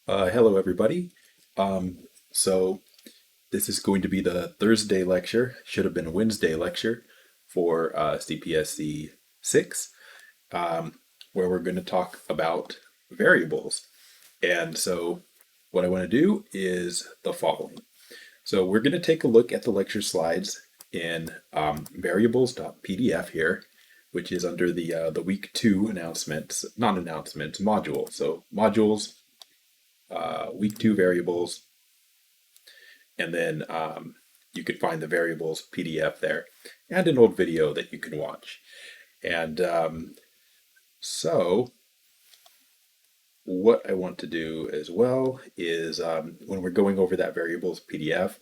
Hello, everybody. So this is going to be the Thursday lecture, should have been a Wednesday lecture for CPSC 6, where we're going to talk about variables. And so what I want to do is the following. So we're going to take a look at the lecture slides in variables.pdf here, which is under the week 2 announcements, not announcements, module. So modules, week 2 variables, and then you can find the variables PDF there and an old video that you can watch. And so what I want to do as well is when we're going over that variables PDF,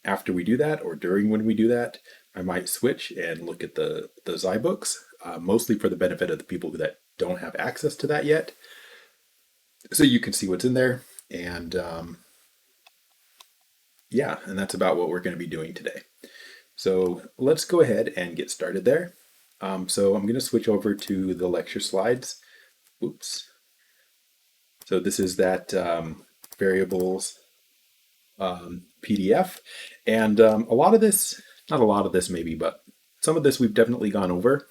after we do that or during when we do that, I might switch and look at the zyBooks, mostly for the benefit of the people that don't have access to that yet. So you can see what's in there. And yeah, and that's about what we're going to be doing today. So let's go ahead and get started there. So I'm going to switch over to the lecture slides. Oops. So this is that variables PDF. And a lot of this, not a lot of this maybe, but some of this we've definitely gone over.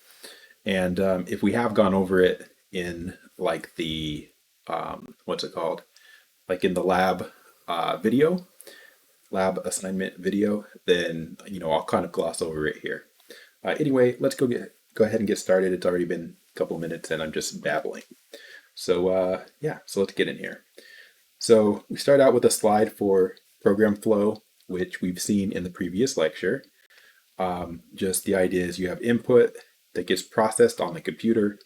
And if we have gone over it in like the, what's it called? Like in the lab video, lab assignment video, then I'll kind of gloss over it here. Anyway, let's go ahead and get started. It's already been a couple minutes and I'm just babbling. So yeah, so let's get in here. So we start out with a slide for program flow, which we've seen in the previous lecture. Just the idea is you have input that gets processed on the computer,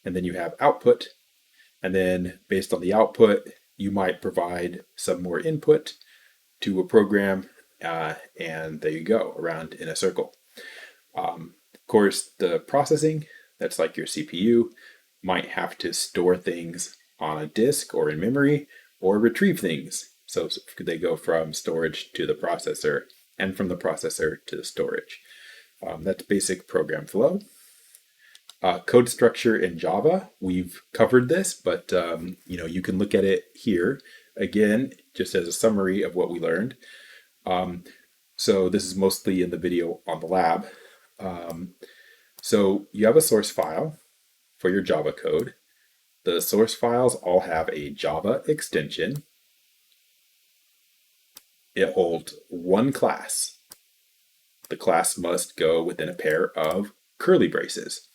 and then you have output, and then based on the output, you might provide some more input to a program, and there you go, around in a circle. Of course, the processing, that's like your CPU, might have to store things on a disk or in memory, or retrieve things. So they go from storage to the processor, and from the processor to the storage. That's basic program flow. Code structure in Java, we've covered this, but you can look at it here again, just as a summary of what we learned. So this is mostly in the video on the lab. So you have a source file for your Java code. The source files all have a Java extension. It holds one class. The class must go within a pair of curly braces.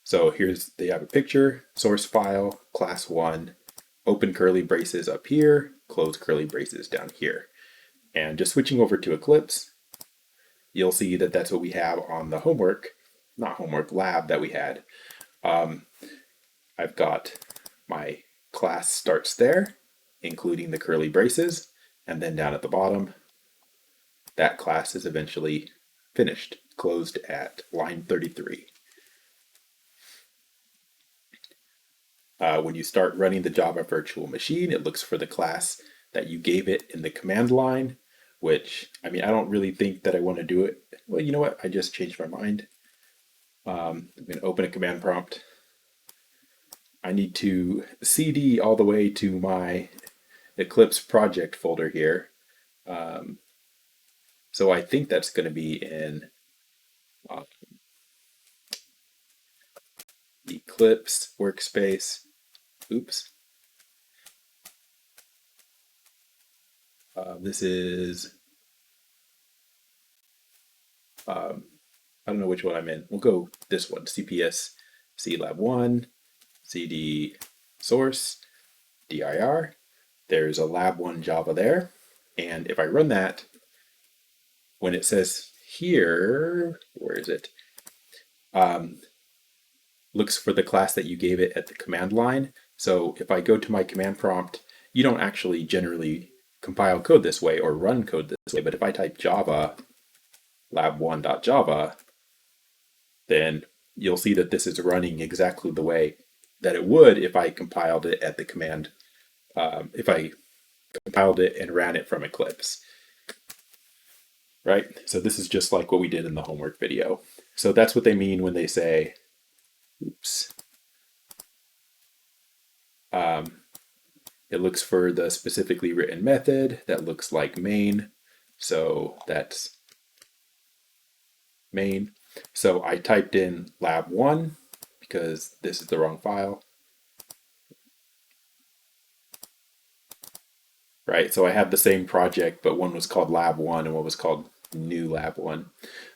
So they have a picture, source file, class 1, open curly braces up here, close curly braces down here. And just switching over to Eclipse, you'll see that that's what we have on the lab that we had. I've got my class starts there, including the curly braces, and then down at the bottom, that class is eventually finished, closed at line 33. When you start running the Java virtual machine, it looks for the class that you gave it in the command line, which, I don't really think that I want to do it. Well, you know what? I just changed my mind. I'm going to open a command prompt. I need to CD all the way to my Eclipse project folder here. So I think that's going to be in Eclipse workspace. Oops. This is, I don't know which one I'm in. We'll go this one, CPSC Lab 1, CD source, dir. There's a Lab 1 Java there. And if I run that, when it says here, where is it? Looks for the class that you gave it at the command line. So if I go to my command prompt, you don't actually generally compile code this way or run code this way, but if I type Java lab1.java, then you'll see that this is running exactly the way that it would if I compiled it at the command, if I compiled it and ran it from Eclipse. Right? So this is just like what we did in the homework video. So that's what they mean when they say, oops, It looks for the specifically written method that looks like main. So that's main. So I typed in lab1 because this is the wrong file. Right, so I had the same project, but one was called lab1 and one was called new lab1.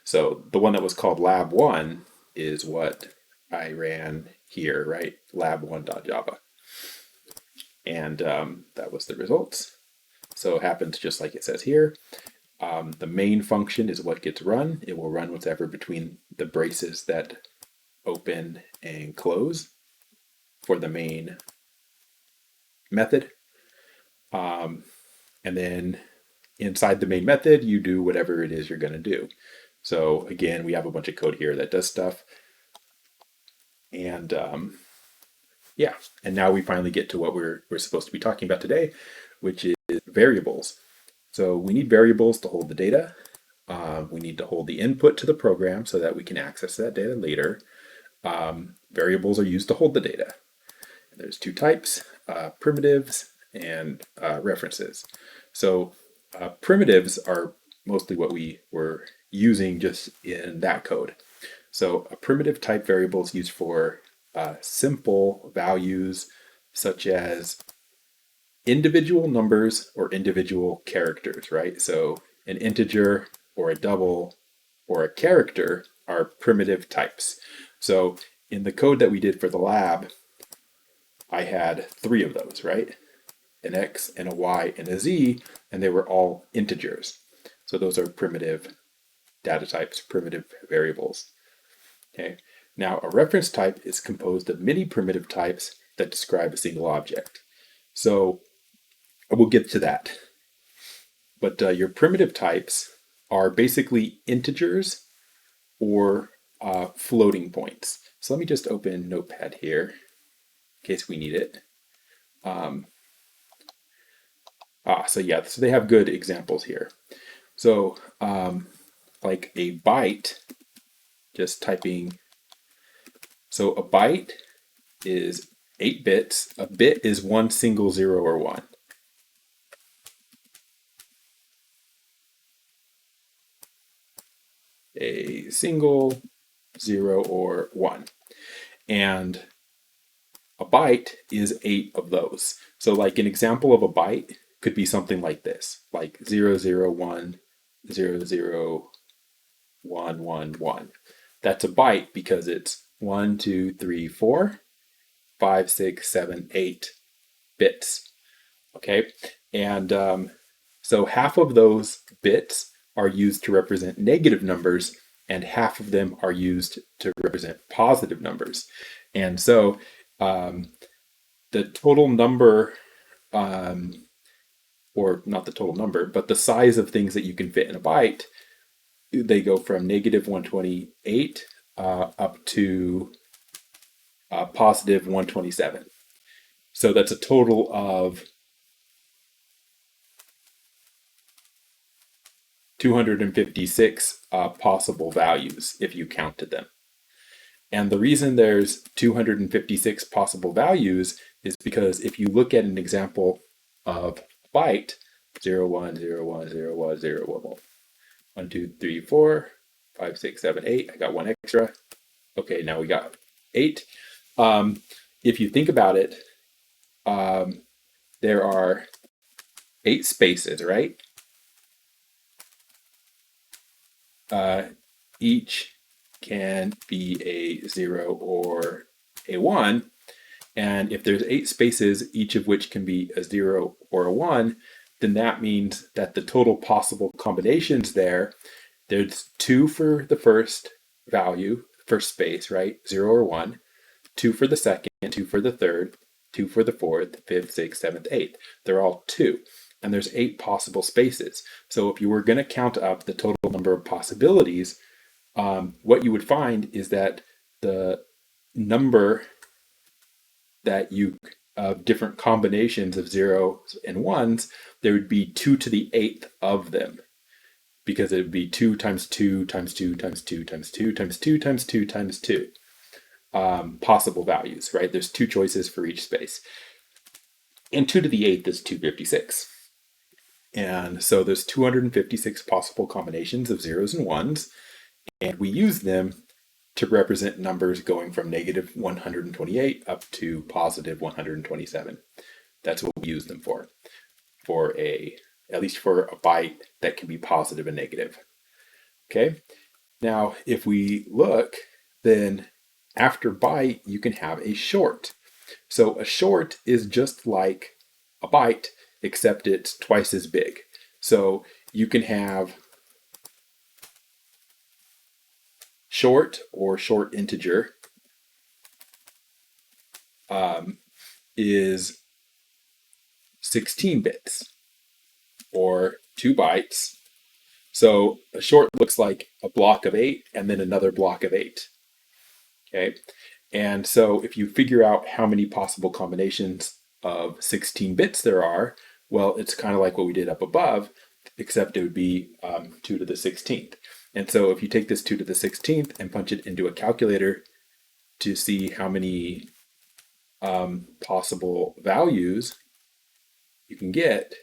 So the one that was called lab1 is what I ran here, right? lab1.java. And that was the results. So it happens just like it says here. The main function is what gets run. It will run whatever between the braces that open and close for the main method. And then inside the main method, you do whatever it is you're going to do. So again, we have a bunch of code here that does stuff. And yeah, and now we finally get to what we're supposed to be talking about today, which is variables. So we need variables to hold the data. We need to hold the input to the program so that we can access that data later. Variables are used to hold the data. There's two types, primitives and references. So primitives are mostly what we were using just in that code. So a primitive type variable is used for simple values such as individual numbers or individual characters, right? So an integer or a double or a character are primitive types. So in the code that we did for the lab, I had 3 of those, right? An X and a Y and a Z, and they were all integers. So those are primitive data types, primitive variables. Okay. Now a reference type is composed of many primitive types that describe a single object. So we'll get to that. But your primitive types are basically integers or floating points. So let me just open Notepad here in case we need it. So they have good examples here. So like a byte, just typing. So a byte is 8 bits. A bit is one single 0 or 1. A single 0 or 1. And a byte is 8 of those. So like an example of a byte could be something like this, like 001, 00111. That's a byte because it's 1, 2, 3, 4, 5, 6, 7, 8 bits. Okay, and so half of those bits are used to represent negative numbers, and half of them are used to represent positive numbers. And so the total number, or not the total number, but the size of things that you can fit in a byte, they go from negative 128 up to positive 127. So that's a total of 256 possible values if you counted them. And the reason there's 256 possible values is because if you look at an example of a byte, 0, 1, 0, 1, 0, 1, 0, 1, 1, 2, 3, 4, 5, 6, 7, 8. I got one extra. Okay, now we got 8. If you think about it, there are 8 spaces, right? Each can be a 0 or a 1. And if there's 8 spaces, each of which can be a 0 or a 1, then that means that the total possible combinations there's 2 for the first value, first space, right? 0 or 1, 2 for the second, 2 for the third, 2 for the fourth, fifth, sixth, seventh, eighth. They're all 2. And there's 8 possible spaces. So if you were going to count up the total number of possibilities, what you would find is that the number that you of different combinations of 0s and 1s, there would be 2 to the 8th of them, because it would be 2 times 2 times 2 times 2 times 2 times 2 times 2 times 2 possible values, right? There's 2 choices for each space. and 2 to the 8th is 256. And so there's 256 possible combinations of zeros and ones, and we use them to represent numbers going from negative 128 up to positive 127. That's what we use them for at least for a byte that can be positive and negative. Okay, now if we look, then after byte, you can have a short. So a short is just like a byte, except it's twice as big. So you can have short or short integer is 16 bits or 2 bytes. So a short looks like a block of 8 and then another block of 8. Okay, and so if you figure out how many possible combinations of 16 bits there are, well, it's kind of like what we did up above, except it would be 2 to the 16th. And so if you take this 2 to the 16th and punch it into a calculator to see how many possible values you can get,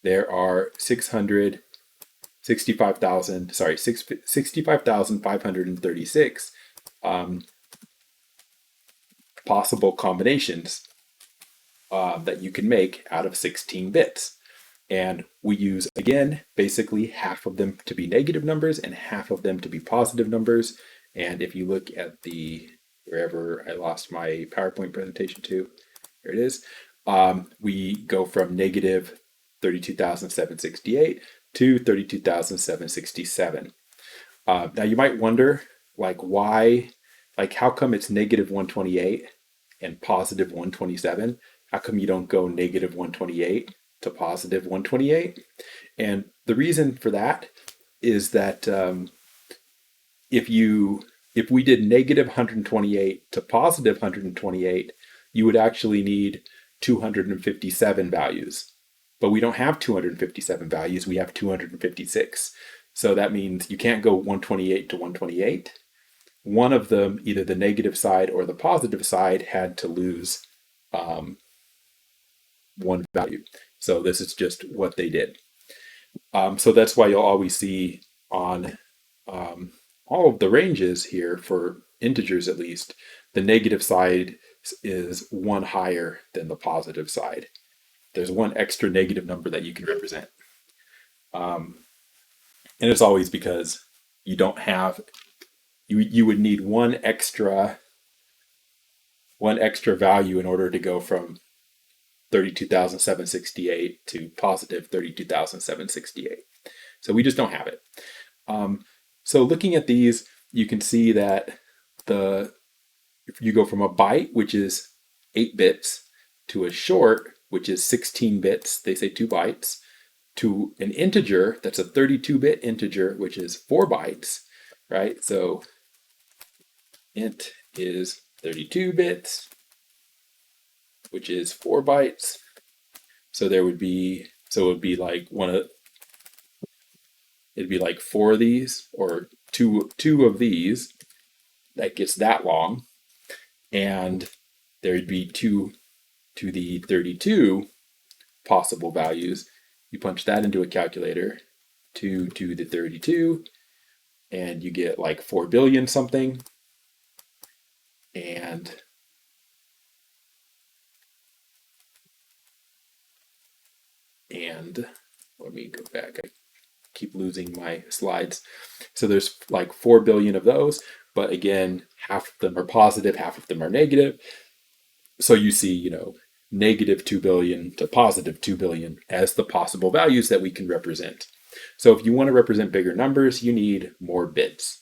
there are 65,536 possible combinations that you can make out of 16 bits. And we use, again, basically half of them to be negative numbers and half of them to be positive numbers. And if you look at wherever I lost my PowerPoint presentation to, here it is, we go from negative 32,768 to 32,767. Now you might wonder, why, how come it's negative 128 and positive 127? How come you don't go negative 128 to positive 128? And the reason for that is that if we did negative 128 to positive 128, you would actually need 257 values. But we don't have 257 values, we have 256. So that means you can't go 128 to 128. One of them, either the negative side or the positive side, had to lose one value. So this is just what they did. So that's why you'll always see on all of the ranges here, for integers at least, the negative side is one higher than the positive side. There's one extra negative number that you can represent. And it's always because you don't have, you would need one extra value in order to go from 32,768 to positive 32,768. So we just don't have it. So looking at these, you can see that if you go from a byte, which is 8 bits, to a short, which is 16 bits, they say 2 bytes, to an integer that's a 32-bit integer, which is 4 bytes, right? So int is 32 bits, which is 4 bytes. So it would be like it'd be like 4 of these, or two of these that gets that long, and there'd be 2 to the 32 possible values. You punch that into a calculator, 2 to the 32, and you get like 4 billion something. And let me go back. I keep losing my slides. So there's like 4 billion of those, but again, half of them are positive, half of them are negative. So you see, negative 2 billion to positive 2 billion as the possible values that we can represent. So if you want to represent bigger numbers, you need more bits.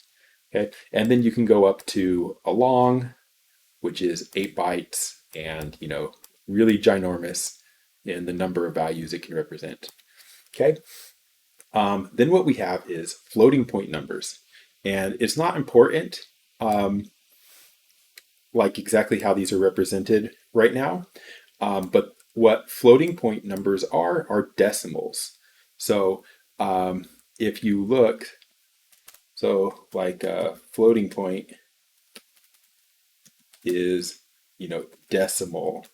Okay, and then you can go up to a long, which is 8 bytes, and really ginormous in the number of values it can represent. Okay, then what we have is floating point numbers, and it's not important like exactly how these are represented right now, but what floating point numbers are decimals. So if you look, so like a floating point is decimal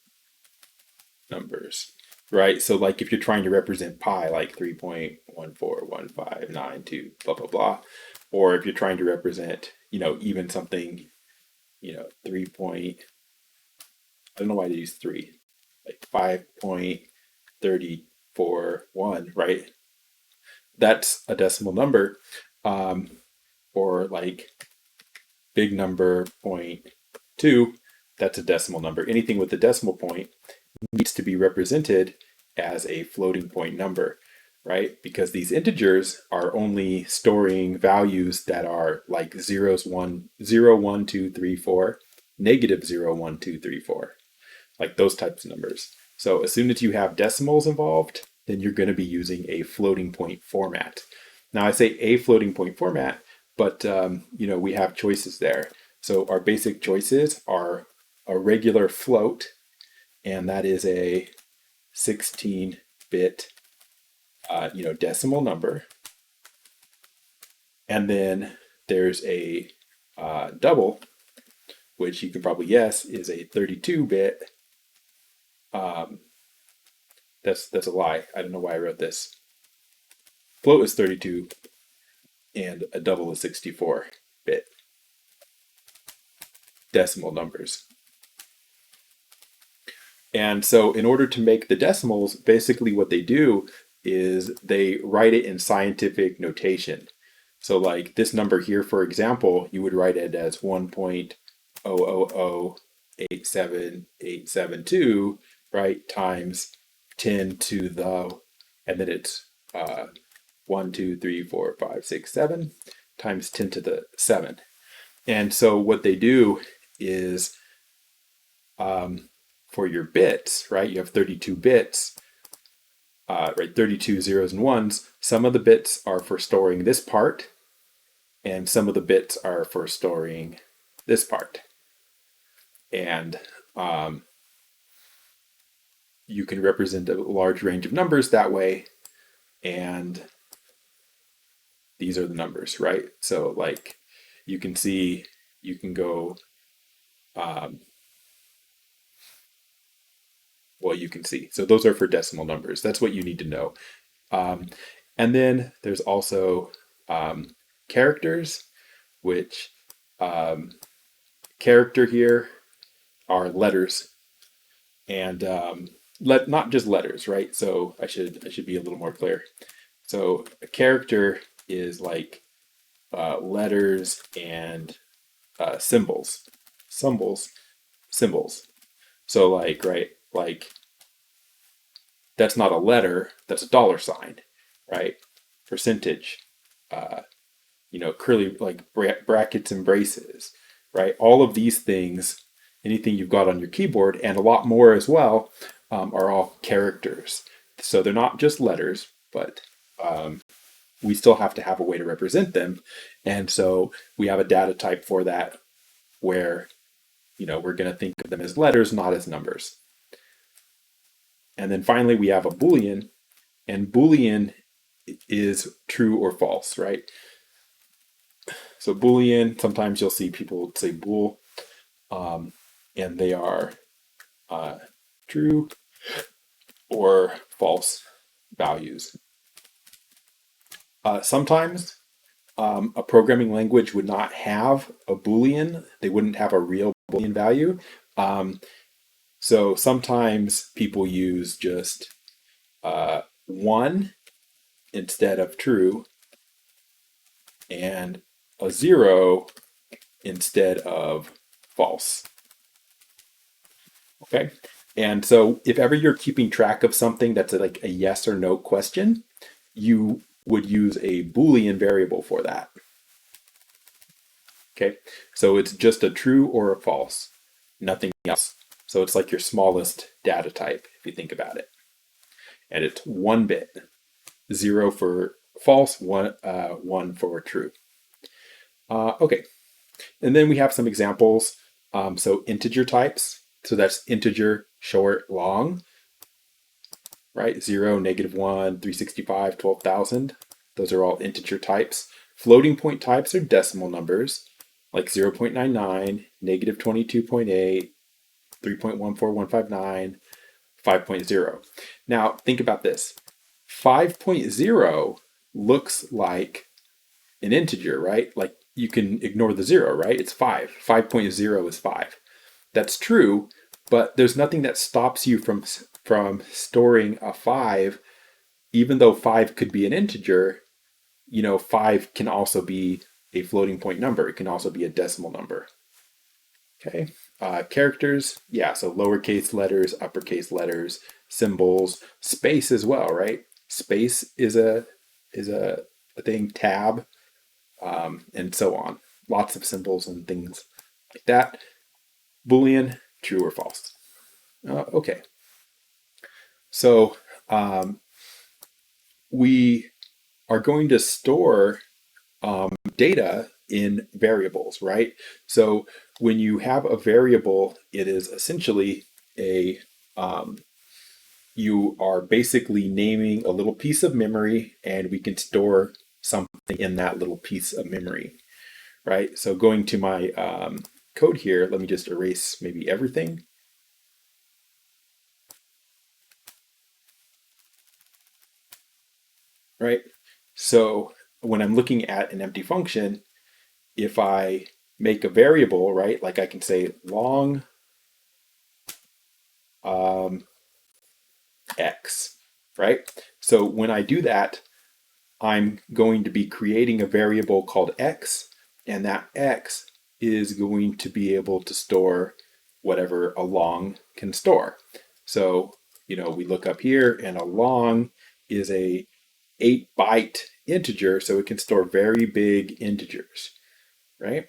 numbers, right? So like if you're trying to represent pi, like 3.141592, blah, blah, blah. Or if you're trying to represent, even something, 3 point, I don't know why they use 3, like 5.341, right? That's a decimal number. Or like big number 0.2, that's a decimal number. Anything with a decimal point needs to be represented as a floating point number, right? Because these integers are only storing values that are like zeros, 1, 0, 1, 2, 3, 4, negative 0, 1, 2, 3, 4, like those types of numbers. So as soon as you have decimals involved, then you're going to be using a floating point format. Now I say a floating point format, but we have choices there. So our basic choices are a regular float, and that is a 16-bit, decimal number. And then there's a double, which you can probably guess is a 32-bit. That's a lie. I don't know why I wrote this. Float is 32, and a double is 64-bit decimal numbers. And so in order to make the decimals, basically what they do is they write it in scientific notation. So like this number here, for example, you would write it as 1.00087872, right, times 10 to the, and then it's 1, 2, 3, 4, 5, 6, 7 times 10 to the 7. And so what they do is for your bits, right, you have 32 bits, right, 32 zeros and ones. Some of the bits are for storing this part, and some of the bits are for storing this part. And you can represent a large range of numbers that way, and these are the numbers, right? So like you can see, you can go, well, you can see. So those are for decimal numbers. That's what you need to know. And then there's also characters, which character here are letters, and not just letters, right? So I should be a little more clear. So a character is like letters and symbols. So like, right, like that's not a letter, that's a dollar sign, right? Percentage, curly, like brackets and braces, right? All of these things, anything you've got on your keyboard, and a lot more as well, are all characters. So they're not just letters, but we still have to have a way to represent them. And so we have a data type for that where, we're going to think of them as letters, not as numbers. And then finally, we have a Boolean, and Boolean is true or false, right? So Boolean, sometimes you'll see people say bool, and they are true or false values. Sometimes a programming language would not have a Boolean. They wouldn't have a real Boolean value. So sometimes people use just 1 instead of true, and a 0 instead of false. Okay, and so if ever you're keeping track of something that's like a yes or no question, you would use a Boolean variable for that. Okay, so it's just a true or a false, nothing else. So it's like your smallest data type if you think about it. And it's 1 bit, 0 for false, 1 for true. Okay, and then we have some examples. So integer types, so that's integer, short, long, right? 0, -1, 365, 12,000. Those are all integer types. Floating point types are decimal numbers, like 0.99, -22.8, 3.14159. 5.0. Now think about this. 5.0 looks like an integer, right? Like you can ignore the zero, right? It's 5. 5.0 is 5. That's true, but there's nothing that stops you from storing a 5, even though 5 could be an integer. 5 can also be a floating point number. It can also be a decimal number. Okay, characters, yeah, so lowercase letters, uppercase letters, symbols, space as well, right? Space is a thing, tab, and so on. Lots of symbols and things like that. Boolean, true or false. Okay, so we are going to store data in variables, right? So when you have a variable, it is essentially you are basically naming a little piece of memory, and we can store something in that little piece of memory, right? So going to my code here, let me just erase maybe everything. Right? So when I'm looking at an empty function, if I make a variable, right, like I can say long x, right? So when I do that, I'm going to be creating a variable called x, and that x is going to be able to store whatever a long can store. So, we look up here, and a long is a 8-byte integer, so it can store very big integers, right?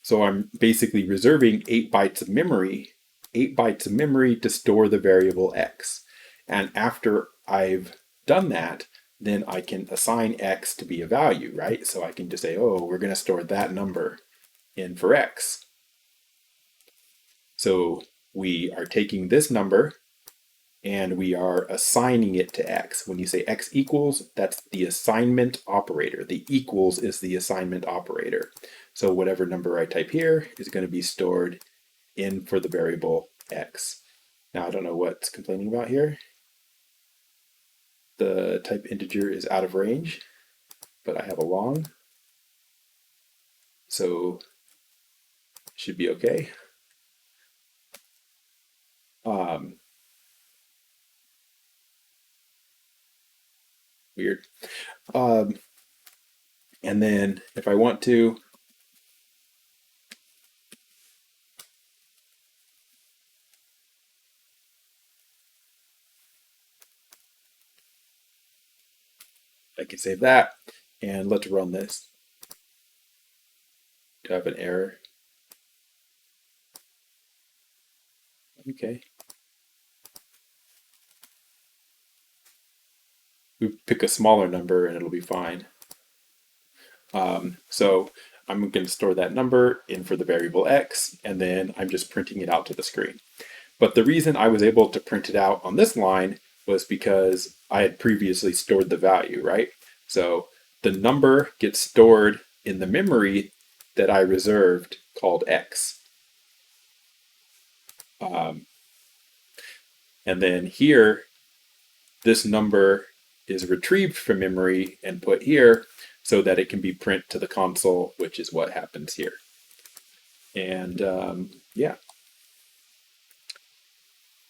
So I'm basically reserving 8 bytes of memory, 8 bytes of memory to store the variable x. And after I've done that, then I can assign x to be a value, right? So I can just say, oh, we're going to store that number in for x. So we are taking this number and we are assigning it to x. When you say x equals, that's the assignment operator. The equals is the assignment operator. So whatever number I type here is going to be stored in for the variable x. Now I don't know what's complaining about here. The type integer is out of range, but I have a long, so should be okay. Weird. And then if I want to, I can save that, and let's run this. Do I have an error? Okay. We pick a smaller number and it'll be fine. So I'm going to store that number in for the variable x, and then I'm just printing it out to the screen. But the reason I was able to print it out on this line was because I had previously stored the value, right? So the number gets stored in the memory that I reserved called x. And then here, this number is retrieved from memory and put here so that it can be print to the console, which is what happens here. And yeah.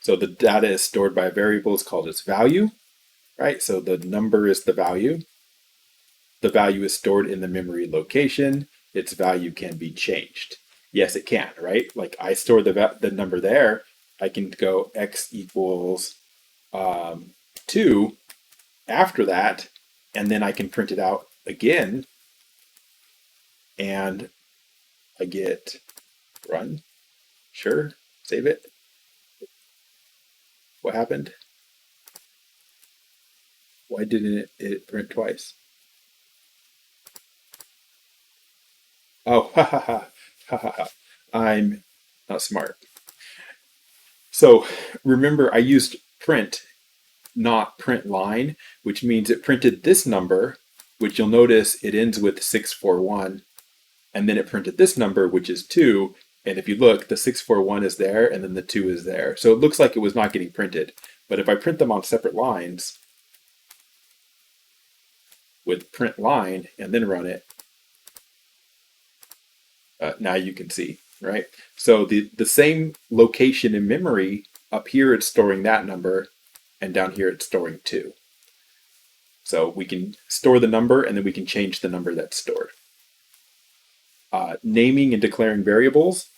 So the data is stored by a variable, is called its value, right? So the number is the value. The value is stored in the memory location. Its value can be changed. Yes, it can, right? Like I store the number there. I can go x equals 2 after that, and then I can print it out again, and I get run. Sure, save it. What happened? Why didn't it print twice? Oh, ha ha ha, ha ha ha. I'm not smart. So remember, I used print, not print line, which means it printed this number, which you'll notice it ends with 641, and then it printed this number, which is 2, And if you look, the 641 is there and then the 2 is there. So it looks like it was not getting printed. But if I print them on separate lines with print line and then run it, now you can see, right? So the same location in memory, up here it's storing that number, and down here it's storing 2. So we can store the number and then we can change the number that's stored. Naming and declaring variables.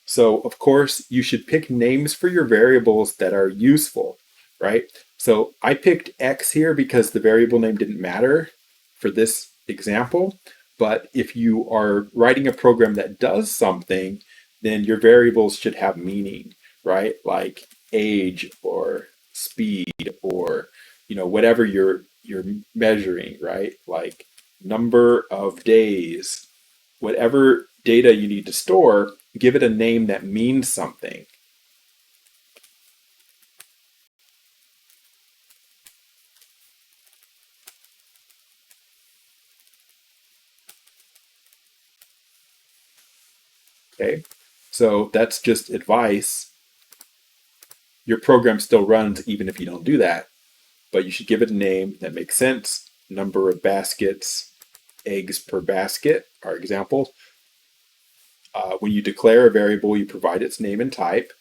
So of course you should pick names for your variables that are useful, right? So I picked X here because the variable name didn't matter for this example. But if you are writing a program that does something, then your variables should have meaning, right? Like age or speed or whatever you're measuring, right? Like number of days, whatever data you need to store, give it a name that means something. Okay, so that's just advice. Your program still runs even if you don't do that, but you should give it a name that makes sense. Number of baskets, eggs per basket are examples. When you declare a variable, you provide its name and type.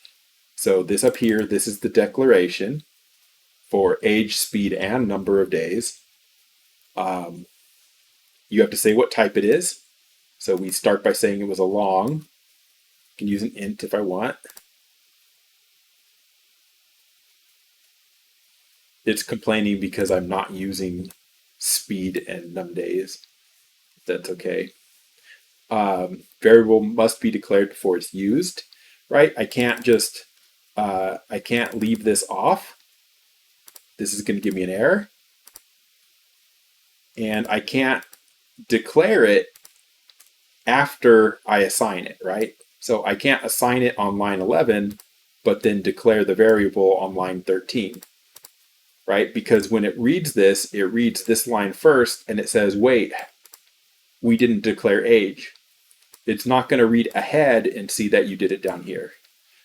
So this up here, this is the declaration for age, speed, and number of days. You have to say what type it is. So we start by saying it was a long. I can use an int if I want. It's complaining because I'm not using speed and num days. That's okay. Variable must be declared before it's used, right? I can't just, I can't leave this off. This is going to give me an error. And I can't declare it after I assign it, right? So I can't assign it on line 11, but then declare the variable on line 13, right? Because when it reads this line first, and it says, wait, we didn't declare age. It's not going to read ahead and see that you did it down here.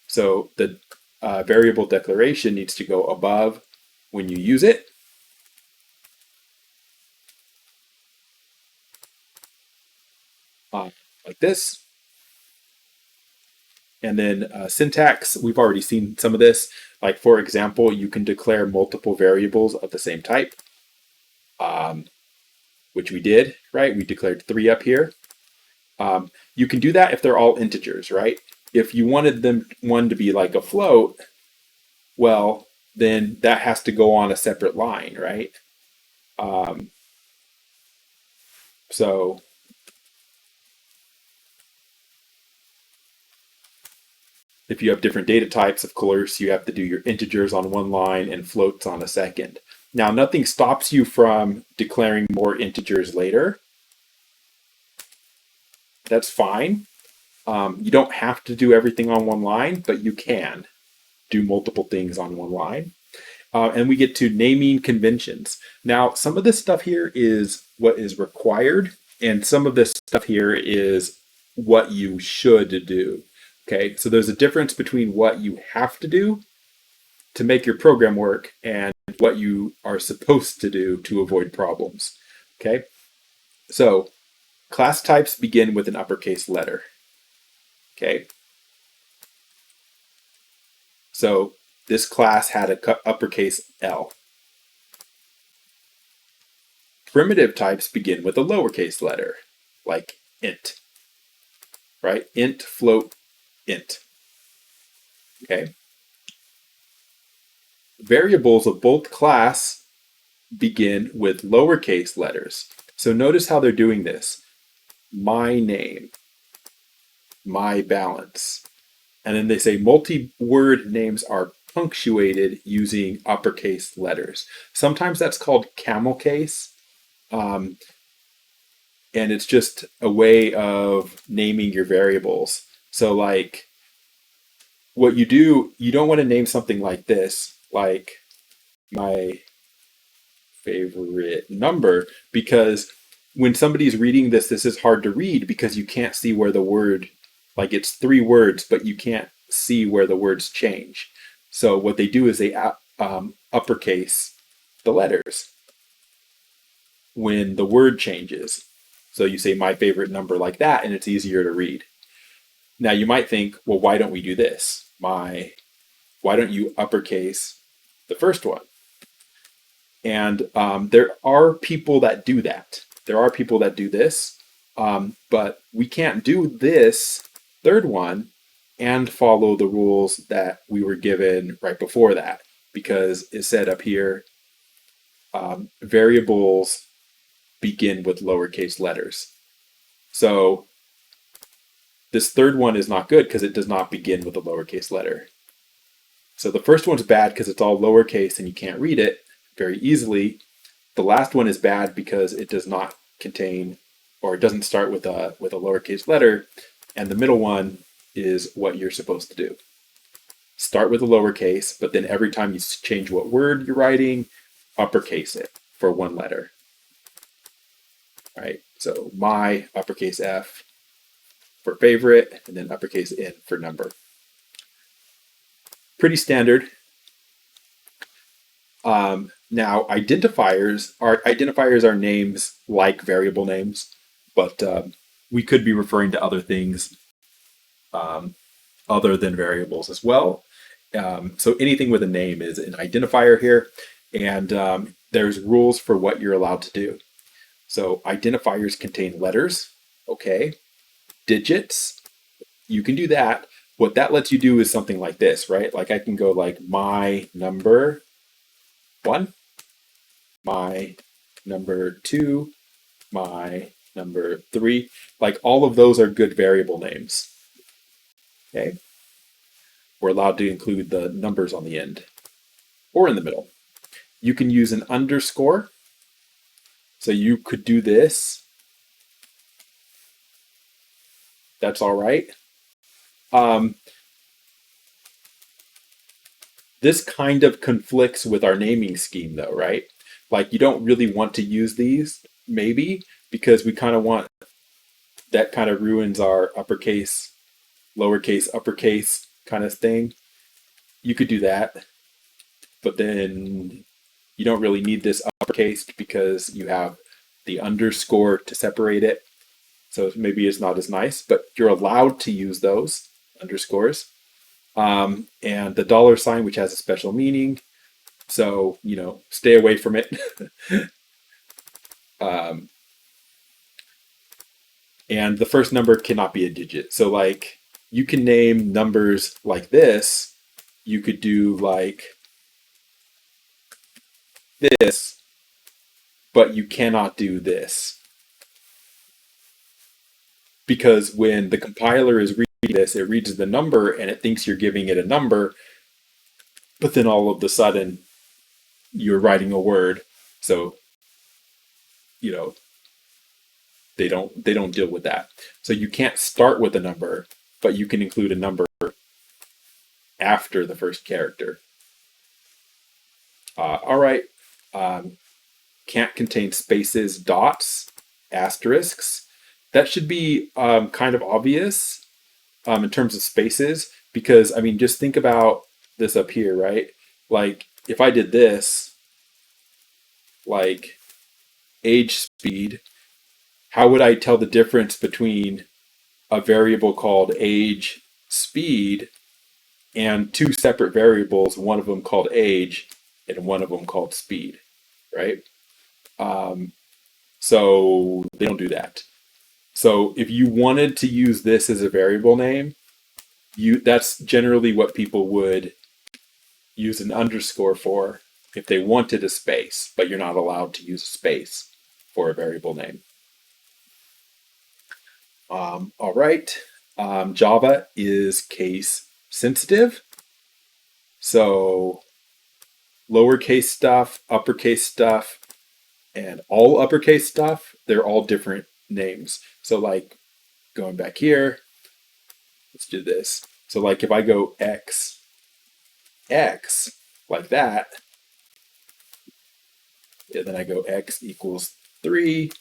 So the variable declaration needs to go above when you use it. Like this. And then syntax, we've already seen some of this. Like for example, you can declare multiple variables of the same type, which we did, right? We declared 3 up here. You can do that if they're all integers, right? If you wanted one to be like a float, well, then that has to go on a separate line, right? So if you have different data types, of course, you have to do your integers on one line and floats on a second. Now, nothing stops you from declaring more integers later. That's fine. You don't have to do everything on one line, but you can do multiple things on one line. And we get to naming conventions. Now, some of this stuff here is what is required, and some of this stuff here is what you should do. Okay, so there's a difference between what you have to do to make your program work and what you are supposed to do to avoid problems. Okay, so class types begin with an uppercase letter. Okay, so this class had an uppercase L. Primitive types begin with a lowercase letter, like int, right? Int, float, int. Okay. Variables of both class begin with lowercase letters. So notice how they're doing this. My name, my balance. And then they say multi-word names are punctuated using uppercase letters. Sometimes that's called camel case. And it's just a way of naming your variables. So like what you do, you don't want to name something like this, like my favorite number, because when somebody's reading this, this is hard to read because you can't see where the word Like it's 3 words, but you can't see where the words change. So what they do is they uppercase the letters when the word changes. So you say my favorite number like that, and it's easier to read. Now you might think, well, why don't we do this? Why don't you uppercase the first one? And there are people that do that. There are people that do this, but we can't do this third one and follow the rules that we were given right before that, because it said up here, variables begin with lowercase letters. So this third one is not good because it does not begin with a lowercase letter. So the first one's bad because it's all lowercase and you can't read it very easily. The last one is bad because it does not contain, or it doesn't start with a lowercase letter. And the middle one is what you're supposed to do. Start with a lowercase, but then every time you change what word you're writing, uppercase it for one letter. All right, so my, uppercase F for favorite, and then uppercase N for number. Pretty standard. Now identifiers are names like variable names, but we could be referring to other things other than variables as well. So anything with a name is an identifier here, and there's rules for what you're allowed to do. So identifiers contain letters, okay, digits, you can do that. What that lets you do is something like this, right? Like I can go like my number 1, my number 2, my number 3. Like all of those are good variable names. Okay. We're allowed to include the numbers on the end or in the middle. You can use an underscore. So you could do this. That's all right. This kind of conflicts with our naming scheme though, right? Like you don't really want to use these, maybe, because we kind of want, that kind of ruins our uppercase, lowercase, uppercase kind of thing. You could do that, but then you don't really need this uppercase because you have the underscore to separate it. So maybe it's not as nice, but you're allowed to use those underscores. And the $, which has a special meaning. So, stay away from it. And the first number cannot be a digit. So like you can name numbers like this. You could do like this, but you cannot do this. Because when the compiler is reading this, it reads the number and it thinks you're giving it a number, but then all of a sudden you're writing a word. So, they don't deal with that. So you can't start with a number, but you can include a number after the first character. All right. Can't contain spaces, dots, asterisks. That should be kind of obvious in terms of spaces, because I mean, just think about this up here, right? Like if I did this, like age speed, how would I tell the difference between a variable called age speed and 2 separate variables, one of them called age and one of them called speed, right? So they don't do that. So if you wanted to use this as a variable name, that's generally what people would use an underscore for if they wanted a space, but you're not allowed to use a space for a variable name. All right. Java is case sensitive. So lowercase stuff, uppercase stuff, and all uppercase stuff, they're all different names. So like going back here, let's do this. So like if I go X like that, and then I go X equals 3,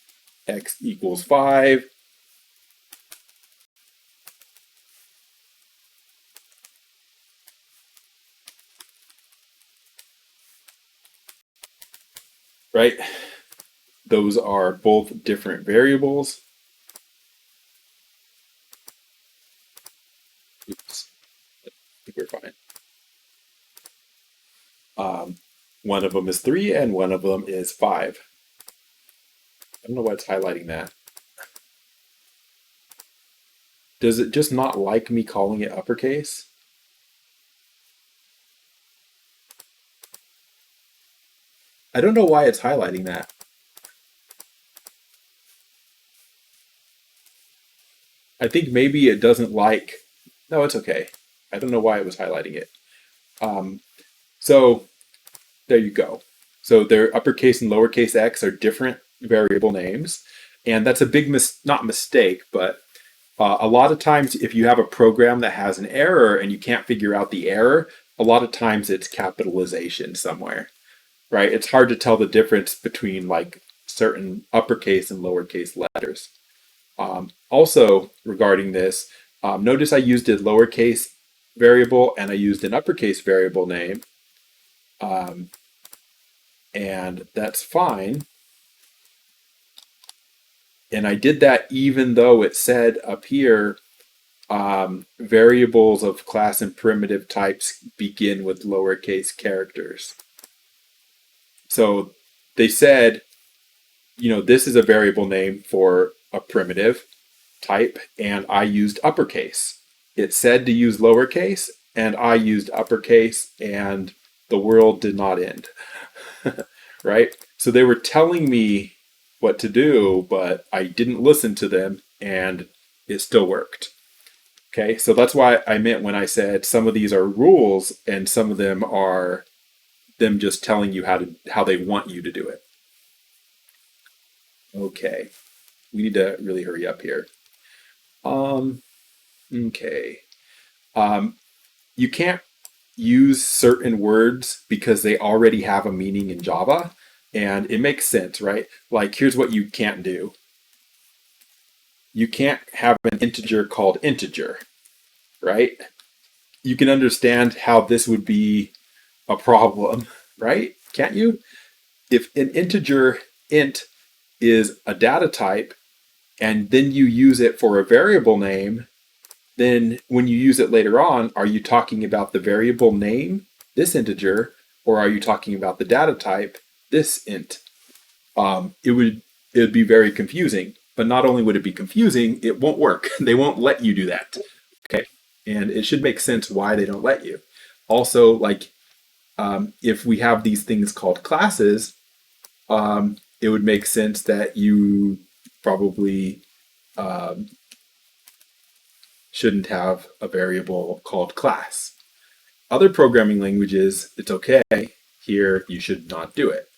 X equals 5, right? Those are both different variables. Oops, I think we're fine. One of them is 3 and one of them is 5. I don't know why it's highlighting that. Does it just not like me calling it uppercase? I don't know why it's highlighting that. I think maybe it doesn't like... No, it's okay. I don't know why it was highlighting it. So there you go. So their uppercase and lowercase x are different variable names. And that's a big, not mistake, but a lot of times if you have a program that has an error and you can't figure out the error, a lot of times it's capitalization somewhere, right? It's hard to tell the difference between like certain uppercase and lowercase letters. Also, regarding this, notice I used a lowercase variable and I used an uppercase variable name. And that's fine. And I did that even though it said up here, variables of class and primitive types begin with lowercase characters. So they said, you know, this is a variable name for a primitive type, and I used uppercase. It said to use lowercase, and I used uppercase, and the world did not end. Right? So they were telling me what to do, but I didn't listen to them, and it still worked. Okay, so that's why I meant when I said some of these are rules, and some of them are them just telling you how they want you to do it. Okay, we need to really hurry up here. Okay. You can't use certain words because they already have a meaning in Java, and it makes sense, right? Like, here's what you can't do. You can't have an integer called integer, right? You can understand how this would be a problem, right? Can't you? If an integer int is a data type and then you use it for a variable name, then when you use it later on, are you talking about the variable name, this integer, or are you talking about the data type, this int? It would be very confusing. But not only would it be confusing, it won't work. They won't let you do that. Okay, and it should make sense why they don't let you. Also, like if we have these things called classes, it would make sense that you probably shouldn't have a variable called class. Other programming languages, it's okay. Here, you should not do it.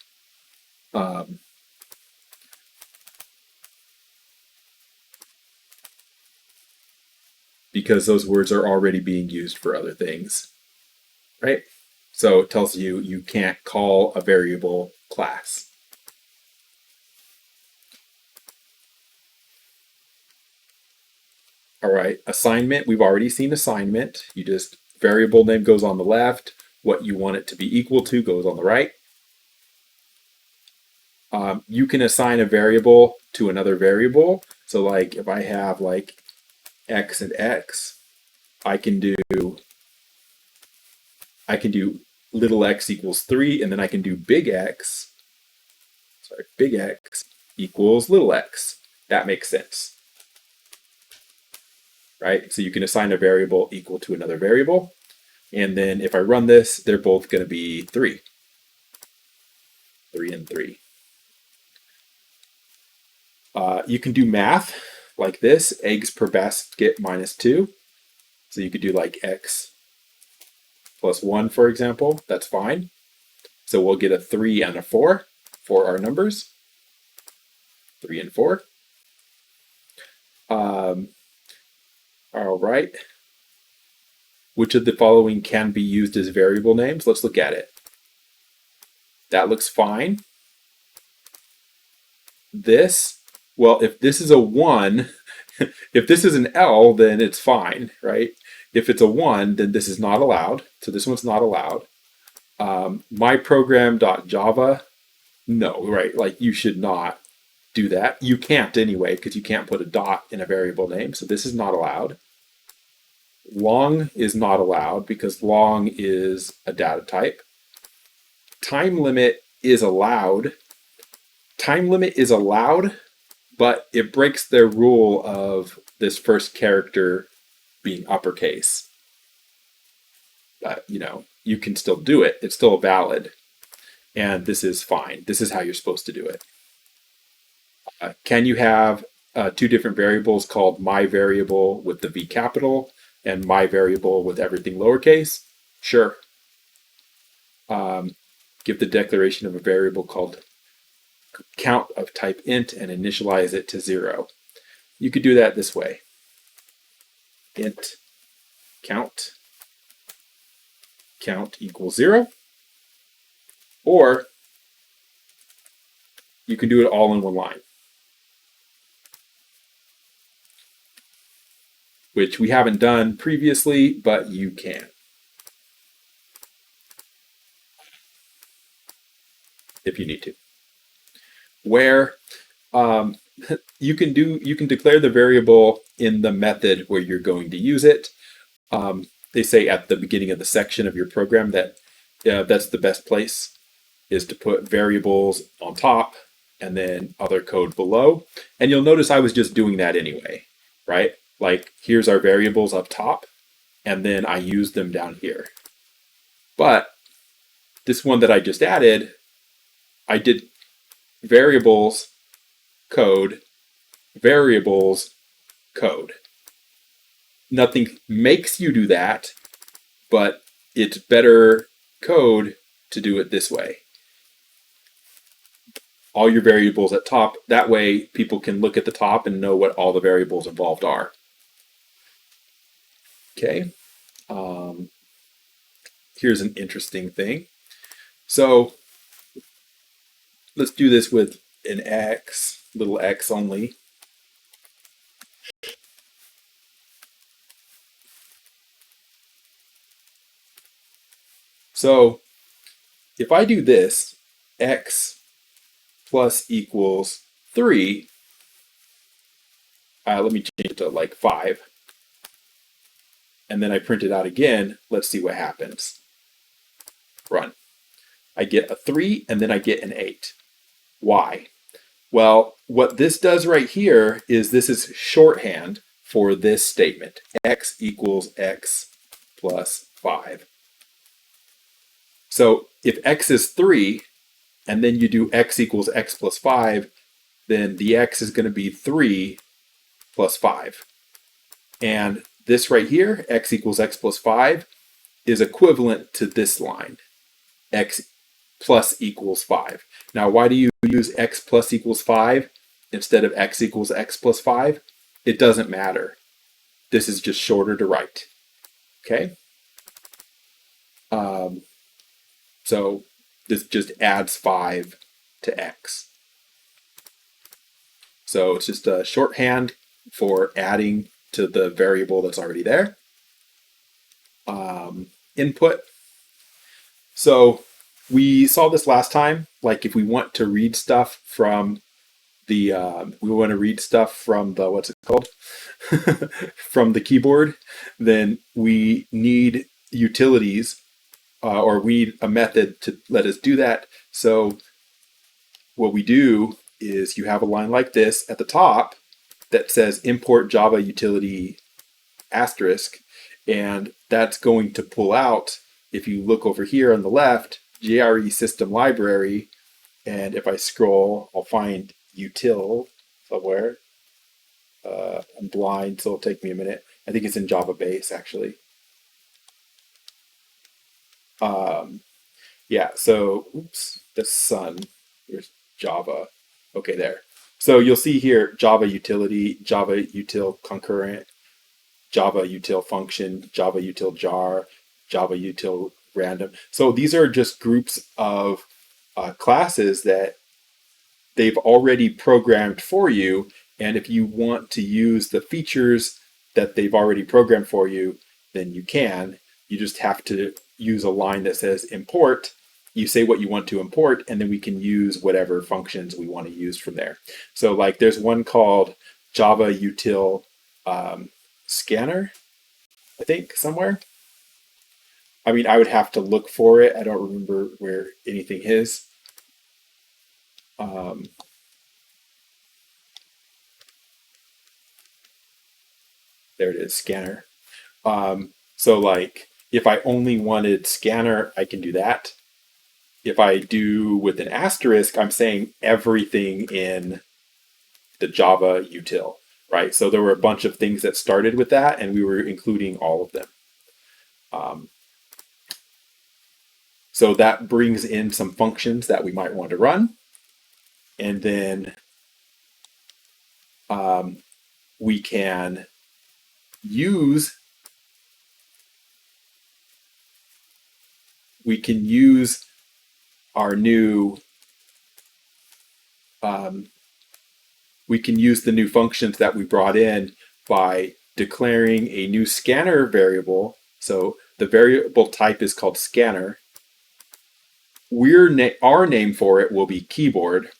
Because those words are already being used for other things, right? So it tells you you can't call a variable class. All right, assignment, we've already seen assignment. You just, variable name goes on the left, what you want it to be equal to goes on the right. You can assign a variable to another variable. So like if I have like x and x, I can do little x equals 3, and then I can do big X equals little x. That makes sense. Right? So you can assign a variable equal to another variable. And then if I run this, they're both going to be 3. 3 and 3. You can do math like this, eggs per basket minus 2. So you could do like x plus 1, for example. That's fine. So we'll get a 3 and a 4 for our numbers. 3 and 4. All right. Which of the following can be used as variable names? Let's look at it. That looks fine. This, well, if this is a 1, if this is an L, then it's fine, right? If it's a 1, then this is not allowed. So this one's not allowed. myprogram.java No, right? Like you should not do that. You can't anyway, because you can't put a dot in a variable name. So this is not allowed. Long is not allowed because long is a data type. Time limit is allowed. Time limit is allowed, but it breaks their rule of this first character being uppercase. But you can still do it. It's still valid. And this is fine. This is how you're supposed to do it. Can you have two different variables called my variable with the V capital and my variable with everything lowercase? Sure. Give the declaration of a variable called count of type int and initialize it to 0. You could do that this way. Int count equals 0. Or you can do it all in one line, which we haven't done previously, but you can. If you need to. Where you can declare the variable in the method where you're going to use it. They say at the beginning of the section of your program that that's the best place, is to put variables on top and then other code below. And you'll notice I was just doing that anyway, right? Like here's our variables up top, and then I use them down here. But this one that I just added, I did variables, code, variables, code. Nothing makes you do that, but it's better code to do it this way. All your variables at top, that way people can look at the top and know what all the variables involved are. Okay, here's an interesting thing. So let's do this with an x, little x only. So if I do this, x plus equals 3, let me change it to like 5, and then I print it out again, let's see what happens. Run. I get a 3 and then I get an 8. Why? Well, what this does right here is this is shorthand for this statement. X equals x plus 5. So if x is 3 and then you do x equals x plus 5, then the x is going to be 3 plus 5. And this right here, x equals x plus 5, is equivalent to this line, x plus equals 5. Now, why do you use x plus equals 5 instead of x equals x plus 5? It doesn't matter. This is just shorter to write. Okay? So this just adds 5 to x. So it's just a shorthand for adding to the variable that's already there. Input. So we saw this last time. Like if we want to read stuff from the what's it called? From the keyboard, then we need utilities, or we need a method to let us do that. So what we do is you have a line like this at the top that says import Java utility asterisk, and that's going to pull out, if you look over here on the left, JRE system library, and if I scroll, I'll find util somewhere. I'm blind, so it'll take me a minute. I think it's in Java base, actually. Yeah, so, oops, the sun. Here's Java. Okay, there. So you'll see here Java utility, Java util concurrent, Java util function, Java util jar, Java util random. So these are just groups of classes that they've already programmed for you. And if you want to use the features that they've already programmed for you, then you can. You just have to use a line that says import, you say what you want to import, and then we can use whatever functions we want to use from there. So like there's one called Java util scanner, I think, somewhere. I mean, I would have to look for it. I don't remember where anything is. There it is, scanner. So like if I only wanted scanner, I can do that. If I do with an asterisk, I'm saying everything in the Java util, right? So there were a bunch of things that started with that, and we were including all of them. So that brings in some functions that we might want to run. And then we can use our new we can use the new functions that we brought in by declaring a new scanner variable. So the variable type is called scanner. Our name for it will be keyboard.